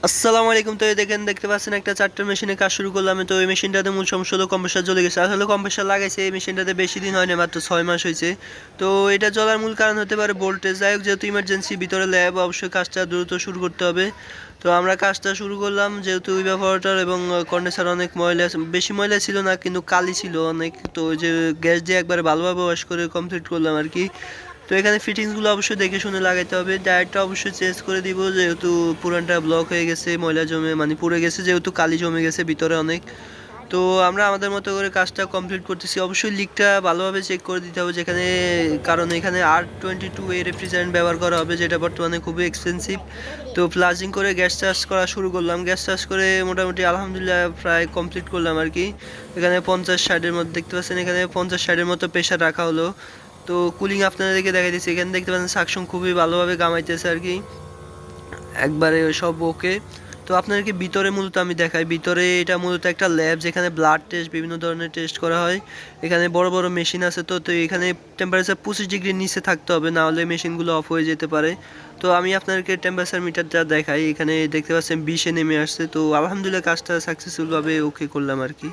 আসসালামু আলাইকুম। তো এই দেখতে পাচ্ছেন একটা চারটার মেশিনে কাজ শুরু করলাম। তো এই মেশিনটাতে মূল সমস্যা হলো কম্প্রেসার জ্বলে গেছে। আসলে কম্প্রেসার লাগাইছে এই মেশিনটাতে বেশি দিন হয়নি, মাত্র 6 মাস হয়েছে। তো এটা জ্বলার মূল কারণ হতে পারে ভোল্টেজ। যাই হোক, যেহেতু ইমার্জেন্সি ভিতরে ল্যাব, অবশ্যই কাজটা দ্রুত শুরু করতে হবে। তো আমরা কাজটা শুরু করলাম, যেহেতু ইভাপোরেটর এবং কন্ডেন্সার অনেক ময়লা, বেশি ময়লা ছিল না কিন্তু কালি ছিল অনেক। তো ওই যে গ্যাস দিয়ে একবারে ভালোভাবে ওয়াশ করে কমপ্লিট করলাম আর কি। তো এখানে ফিটিংসগুলো অবশ্যই দেখে শুনে লাগাইতে হবে। টায়ারটা অবশ্যই চেঞ্জ করে দিব, যেহেতু পুরানটা ব্লক হয়ে গেছে, ময়লা জমে মানে পুড়ে গেছে, যেহেতু কালি জমে গেছে ভিতরে অনেক। তো আমরা আমাদের মতো করে কাজটা কমপ্লিট করতেছি। অবশ্যই লিকটা ভালোভাবে চেক করে দিতে হবে যেখানে, কারণ এখানে R22 রেফ্রিজারেন্ট ব্যবহার করা হবে, যেটা বর্তমানে খুবই এক্সপেন্সিভ। তো প্লাজিং করে গ্যাস চার্জ করা শুরু করলাম। গ্যাস চার্জ করে মোটামুটি আলহামদুলিল্লাহ প্রায় কমপ্লিট করলাম আর কি। এখানে 50-60-এর মধ্যে দেখতে পাচ্ছেন, এখানে 50-60-এর মতো প্রেশার রাখা হলো। তো কুলিং আপনাদেরকে দেখাই দিচ্ছি। এখানে দেখতে পাচ্ছেন সাকশন খুবই ভালোভাবে গামাইতেছে আর কি, একবারে সব ওকে। তো আপনাদেরকে ভিতরে মূলত আমি দেখাই। ভিতরে এটা মূলত একটা ল্যাব, যেখানে ব্লাড টেস্ট, বিভিন্ন ধরনের টেস্ট করা হয়। এখানে বড় বড় মেশিন আছে। তো এখানে টেম্পারেচার 25 ডিগ্রির নিচে থাকতে হবে, না হলে মেশিনগুলো অফ হয়ে যেতে পারে। তো আমি আপনাদেরকে টেম্পারেচার মিটারটা দেখাই। এখানে দেখতে পাচ্ছেন 20-এ নেমে আসছে। তো আলহামদুলিল্লাহ কাজটা সাকসেসফুলভাবে ওকে করলাম আর কি।